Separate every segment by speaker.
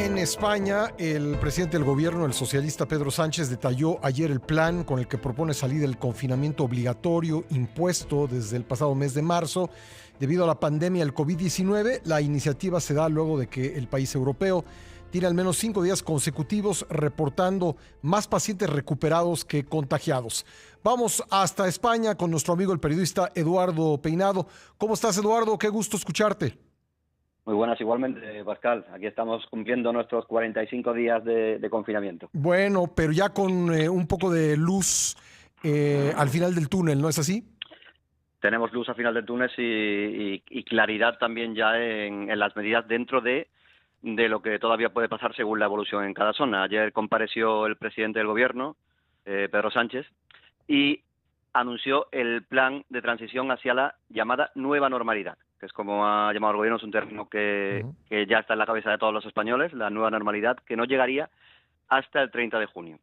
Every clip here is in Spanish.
Speaker 1: En España, el presidente del gobierno, el socialista Pedro Sánchez, detalló ayer el plan con el que propone salir del confinamiento obligatorio impuesto desde el pasado mes de marzo. Debido a la pandemia del COVID-19, la iniciativa se da luego de que el país europeo tiene al menos 5 días consecutivos reportando más pacientes recuperados que contagiados. Vamos hasta España con nuestro amigo el periodista Eduardo Peinado. ¿Cómo estás, Eduardo? Qué gusto escucharte.
Speaker 2: Muy buenas, igualmente, Pascal. Aquí estamos cumpliendo nuestros 45 días de confinamiento.
Speaker 1: Bueno, pero ya con un poco de luz al final del túnel, ¿no es así?
Speaker 2: Tenemos luz al final del túnel y claridad también ya en las medidas dentro de lo que todavía puede pasar según la evolución en cada zona. Ayer compareció el presidente del gobierno, Pedro Sánchez, y anunció el plan de transición hacia la llamada nueva normalidad, que es como ha llamado el gobierno, es un término que ya está en la cabeza de todos los españoles, la nueva normalidad, que no llegaría hasta el 30 de junio.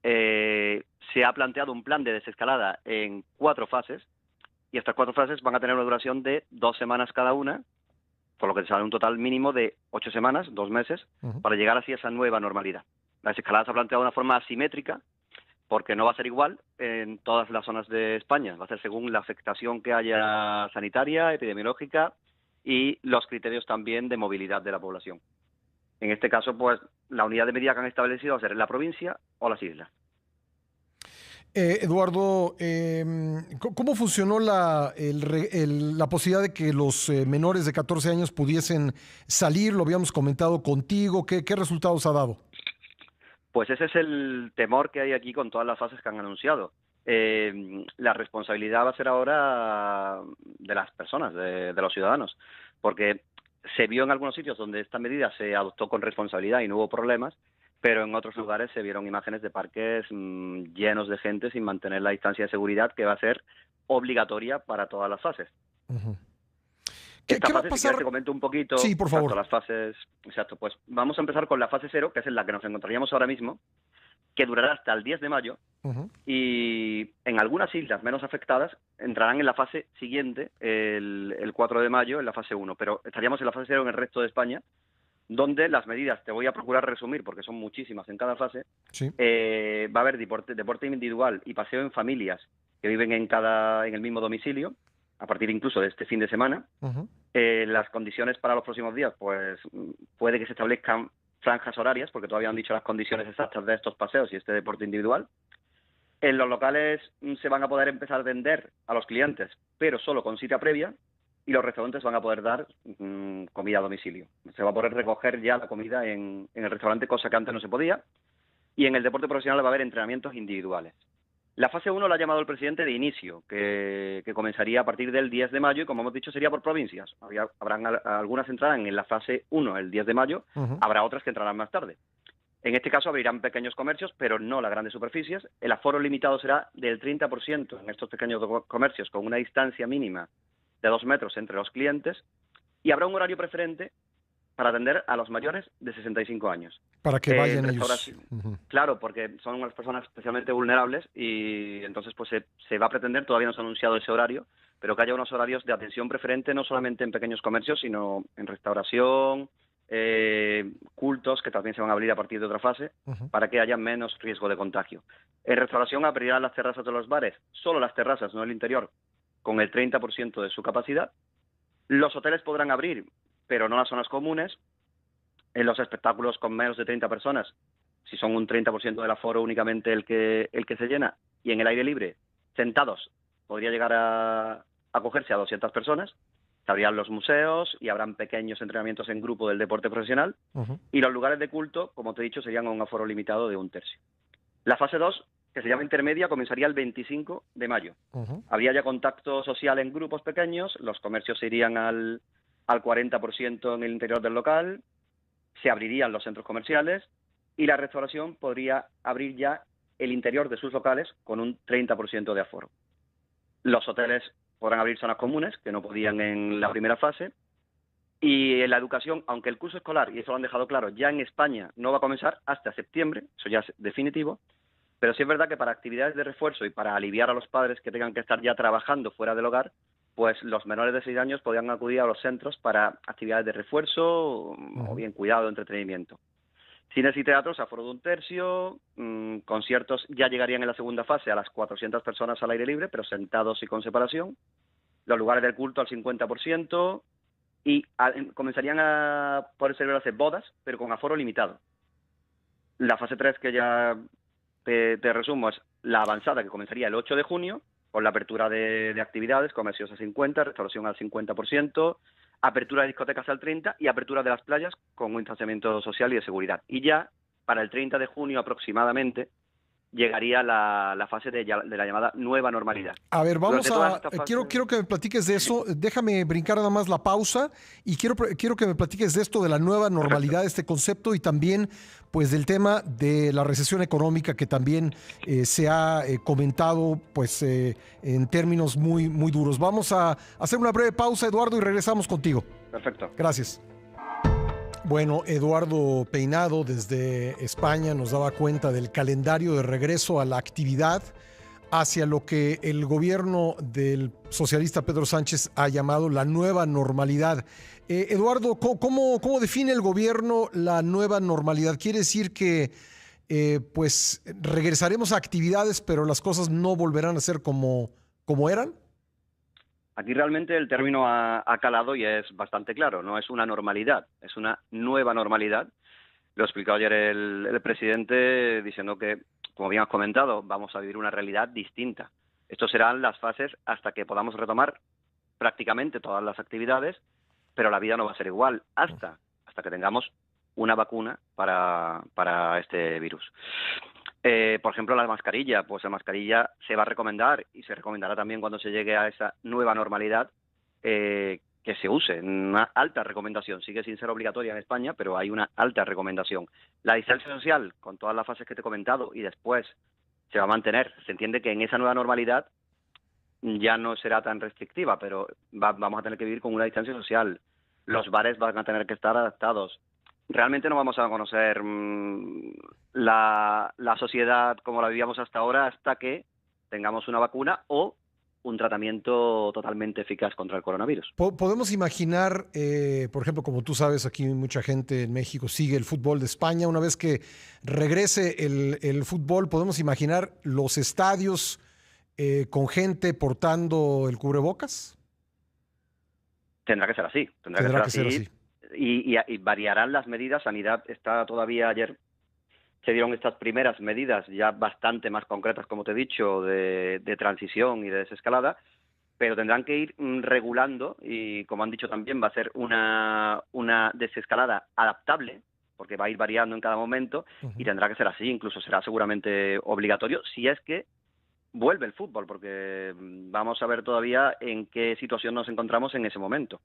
Speaker 2: Se ha planteado un plan de desescalada en 4 fases, y estas 4 fases van a tener una duración de 2 semanas cada una, por lo que sale un total mínimo de 8 semanas, 2 meses, para llegar hacia esa nueva normalidad. La desescalada se ha planteado de una forma asimétrica, porque no va a ser igual en todas las zonas de España, va a ser según la afectación que haya sanitaria, epidemiológica y los criterios también de movilidad de la población. En este caso, pues, la unidad de medida que han establecido va a ser la provincia o las islas.
Speaker 1: Eduardo, ¿cómo funcionó la posibilidad de que los menores de 14 años pudiesen salir? Lo habíamos comentado contigo. ¿Qué resultados ha dado?
Speaker 2: Pues ese es el temor que hay aquí con todas las fases que han anunciado. La responsabilidad va a ser ahora de las personas, de los ciudadanos, porque se vio en algunos sitios donde esta medida se adoptó con responsabilidad y no hubo problemas, pero en otros lugares se vieron imágenes de parques llenos de gente sin mantener la distancia de seguridad, que va a ser obligatoria para todas las fases.
Speaker 1: Uh-huh.
Speaker 2: Esta
Speaker 1: ¿Qué va a
Speaker 2: fase, si quieres,
Speaker 1: pasar?
Speaker 2: te comento un poquito.
Speaker 1: Sí, por favor.
Speaker 2: Las fases. Exacto, pues vamos a empezar con la fase 0, que es en la que nos encontraríamos ahora mismo, que durará hasta el 10 de mayo, y en algunas islas menos afectadas entrarán en la fase siguiente, el 4 de mayo, en la fase 1, pero estaríamos en la fase 0 en el resto de España, donde las medidas, te voy a procurar resumir porque son muchísimas en cada fase.
Speaker 1: Sí.
Speaker 2: Va a haber deporte individual y paseo en familias que viven en el mismo domicilio, a partir incluso de este fin de semana. Las condiciones para los próximos días, pues puede que se establezcan franjas horarias, porque todavía no han dicho las condiciones exactas de estos paseos y este deporte individual. En los locales se van a poder empezar a vender a los clientes, pero solo con cita previa, y los restaurantes van a poder dar comida a domicilio. Se va a poder recoger ya la comida en el restaurante, cosa que antes no se podía. Y en el deporte profesional va a haber entrenamientos individuales. La fase 1 la ha llamado el presidente de inicio, que comenzaría a partir del 10 de mayo y, como hemos dicho, sería por provincias. Habrán algunas entrarán en la fase 1 el 10 de mayo, habrá otras que entrarán más tarde. En este caso abrirán pequeños comercios, pero no las grandes superficies. El aforo limitado será del 30% en estos pequeños comercios, con una distancia mínima de 2 metros entre los clientes, y habrá un horario preferente para atender a los mayores de 65 años.
Speaker 1: Para que vayan ellos.
Speaker 2: Claro, porque son unas personas especialmente vulnerables y entonces pues se va a pretender, todavía no se ha anunciado ese horario, pero que haya unos horarios de atención preferente no solamente en pequeños comercios, sino en restauración, cultos, que también se van a abrir a partir de otra fase, para que haya menos riesgo de contagio. En restauración abrirán las terrazas de los bares, solo las terrazas, no el interior, con el 30% de su capacidad. Los hoteles podrán abrir, pero no las zonas comunes. En los espectáculos con menos de 30 personas, si son un 30% del aforo únicamente el que se llena, y en el aire libre, sentados, podría llegar a acogerse a 200 personas. Se abrirán los museos y habrán pequeños entrenamientos en grupo del deporte profesional, y los lugares de culto, como te he dicho, serían a un aforo limitado de 1/3. La fase 2, que se llama intermedia, comenzaría el 25 de mayo. Habría ya contacto social en grupos pequeños, los comercios se irían al 40% en el interior del local, se abrirían los centros comerciales y la restauración podría abrir ya el interior de sus locales con un 30% de aforo. Los hoteles podrán abrir zonas comunes, que no podían en la primera fase, y en la educación, aunque el curso escolar, y eso lo han dejado claro, ya en España no va a comenzar hasta septiembre, eso ya es definitivo, pero sí es verdad que para actividades de refuerzo y para aliviar a los padres que tengan que estar ya trabajando fuera del hogar, pues los menores de 6 años podían acudir a los centros para actividades de refuerzo o bien cuidado, entretenimiento. Cines y teatros, aforo de un tercio, conciertos ya llegarían en la segunda fase a las 400 personas al aire libre, pero sentados y con separación. Los lugares del culto al 50% y comenzarían a poder celebrarse bodas, pero con aforo limitado. La fase 3, que ya te resumo, es la avanzada, que comenzaría el 8 de junio, con la apertura de actividades, comercios al 50%, restauración al 50%, apertura de discotecas al 30% y apertura de las playas con un distanciamiento social y de seguridad. Y ya para el 30 de junio aproximadamente llegaría la fase de la llamada nueva normalidad.
Speaker 1: A ver,
Speaker 2: Durante
Speaker 1: vamos
Speaker 2: todas
Speaker 1: a.
Speaker 2: estas fases...
Speaker 1: Quiero que me platiques de eso. Déjame brincar nada más la pausa y quiero que me platiques de esto, de la nueva normalidad,
Speaker 2: Perfecto.
Speaker 1: este concepto y también, pues, del tema de la recesión económica que también se ha comentado, pues, en términos muy, muy duros. Vamos a hacer una breve pausa, Eduardo, y regresamos contigo.
Speaker 2: Perfecto.
Speaker 1: Gracias. Bueno, Eduardo Peinado desde España nos daba cuenta del calendario de regreso a la actividad hacia lo que el gobierno del socialista Pedro Sánchez ha llamado la nueva normalidad. Eduardo, ¿cómo define el gobierno la nueva normalidad? ¿Quiere decir que pues regresaremos a actividades, pero las cosas no volverán a ser como eran?
Speaker 2: Aquí realmente el término ha calado y es bastante claro. No es una normalidad, es una nueva normalidad. Lo explicó ayer el presidente diciendo que, como bien has comentado, vamos a vivir una realidad distinta. Estos serán las fases hasta que podamos retomar prácticamente todas las actividades, pero la vida no va a ser igual hasta que tengamos una vacuna para este virus. Por ejemplo, la mascarilla, pues la mascarilla se va a recomendar y se recomendará también cuando se llegue a esa nueva normalidad que se use. Una alta recomendación, sigue sin ser obligatoria en España, pero hay una alta recomendación. La distancia social, con todas las fases que te he comentado, y después se va a mantener. Se entiende que en esa nueva normalidad ya no será tan restrictiva, pero vamos a tener que vivir con una distancia social. Los bares van a tener que estar adaptados. Realmente no vamos a conocer la sociedad como la vivíamos hasta ahora hasta que tengamos una vacuna o un tratamiento totalmente eficaz contra el coronavirus.
Speaker 1: Podemos imaginar, por ejemplo, como tú sabes, aquí mucha gente en México sigue el fútbol de España. Una vez que regrese el fútbol, podemos imaginar los estadios con gente portando el cubrebocas.
Speaker 2: Tendrá que ser así. Tendrá que ser así. Y variarán las medidas. Sanidad está todavía ayer. Se dieron estas primeras medidas ya bastante más concretas, como te he dicho, de transición y de desescalada, pero tendrán que ir regulando y, como han dicho también, va a ser una desescalada adaptable, porque va a ir variando en cada momento y tendrá que ser así, incluso será seguramente obligatorio, si es que vuelve el fútbol, porque vamos a ver todavía en qué situación nos encontramos en ese momento.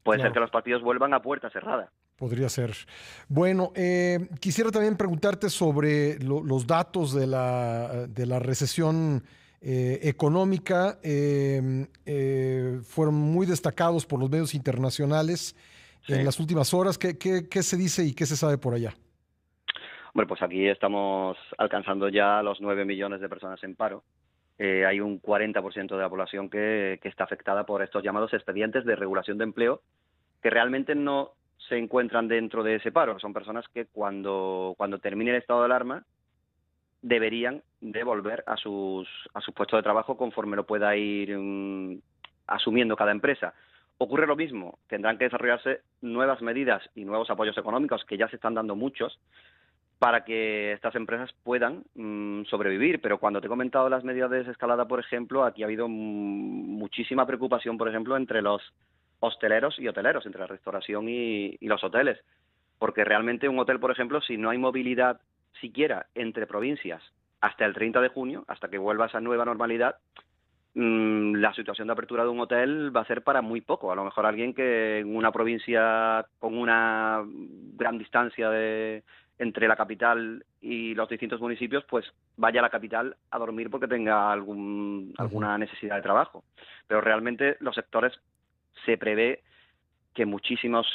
Speaker 2: Puede ser que los partidos vuelvan a puerta cerrada.
Speaker 1: Podría ser. Bueno, quisiera también preguntarte sobre los datos de la recesión económica. Fueron muy destacados por los medios internacionales en las últimas horas. ¿Qué se dice y qué se sabe por allá?
Speaker 2: Bueno, pues aquí estamos alcanzando ya los 9 millones de personas en paro. Hay un 40% de la población que está afectada por estos llamados expedientes de regulación de empleo, que realmente no se encuentran dentro de ese paro. Son personas que cuando termine el estado de alarma deberían de volver a sus puestos de trabajo conforme lo pueda ir asumiendo cada empresa. Ocurre lo mismo, tendrán que desarrollarse nuevas medidas y nuevos apoyos económicos, que ya se están dando muchos, para que estas empresas puedan sobrevivir. Pero cuando te he comentado las medidas de desescalada, por ejemplo, aquí ha habido muchísima preocupación, por ejemplo, entre los hosteleros y hoteleros, entre la restauración y los hoteles. Porque realmente un hotel, por ejemplo, si no hay movilidad siquiera entre provincias hasta el 30 de junio, hasta que vuelva esa nueva normalidad, la situación de apertura de un hotel va a ser para muy poco. A lo mejor alguien que en una provincia con una gran distancia entre la capital y los distintos municipios, pues vaya a la capital a dormir porque tenga alguna necesidad de trabajo. Pero realmente los sectores, se prevé que muchísimos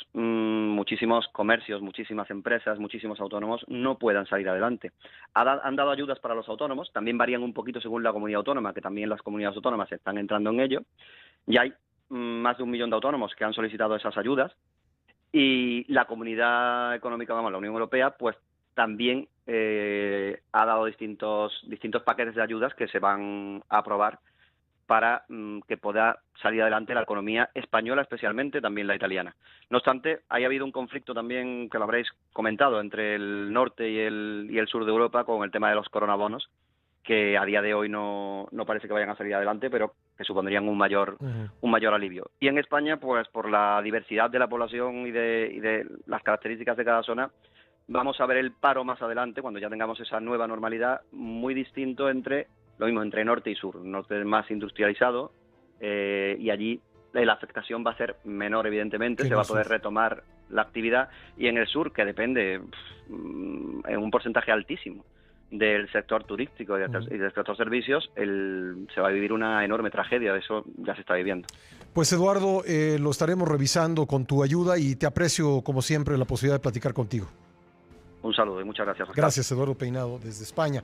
Speaker 2: comercios, muchísimas empresas, muchísimos autónomos no puedan salir adelante. Han dado ayudas para los autónomos, también varían un poquito según la comunidad autónoma, que también las comunidades autónomas están entrando en ello. Ya hay más de 1 millón de autónomos que han solicitado esas ayudas y la Comunidad Económica, la Unión Europea, pues también ha dado distintos paquetes de ayudas que se van a aprobar para que pueda salir adelante la economía española, especialmente también la italiana. No obstante, ha habido un conflicto también, que lo habréis comentado, entre el norte y el sur de Europa con el tema de los coronabonos, que a día de hoy no parece que vayan a salir adelante, pero que supondrían un mayor alivio. Y en España, pues por la diversidad de la población y de las características de cada zona, vamos a ver el paro más adelante, cuando ya tengamos esa nueva normalidad, muy distinto entre norte y sur. Norte más industrializado, y allí la afectación va a ser menor, evidentemente, se va a poder retomar la actividad, y en el sur, que depende en un porcentaje altísimo del sector turístico y del sector servicios, se va a vivir una enorme tragedia, eso ya se está viviendo.
Speaker 1: Pues Eduardo, lo estaremos revisando con tu ayuda y te aprecio como siempre la posibilidad de platicar contigo.
Speaker 2: Un saludo y muchas gracias, Oscar.
Speaker 1: Gracias, Eduardo Peinado, desde España.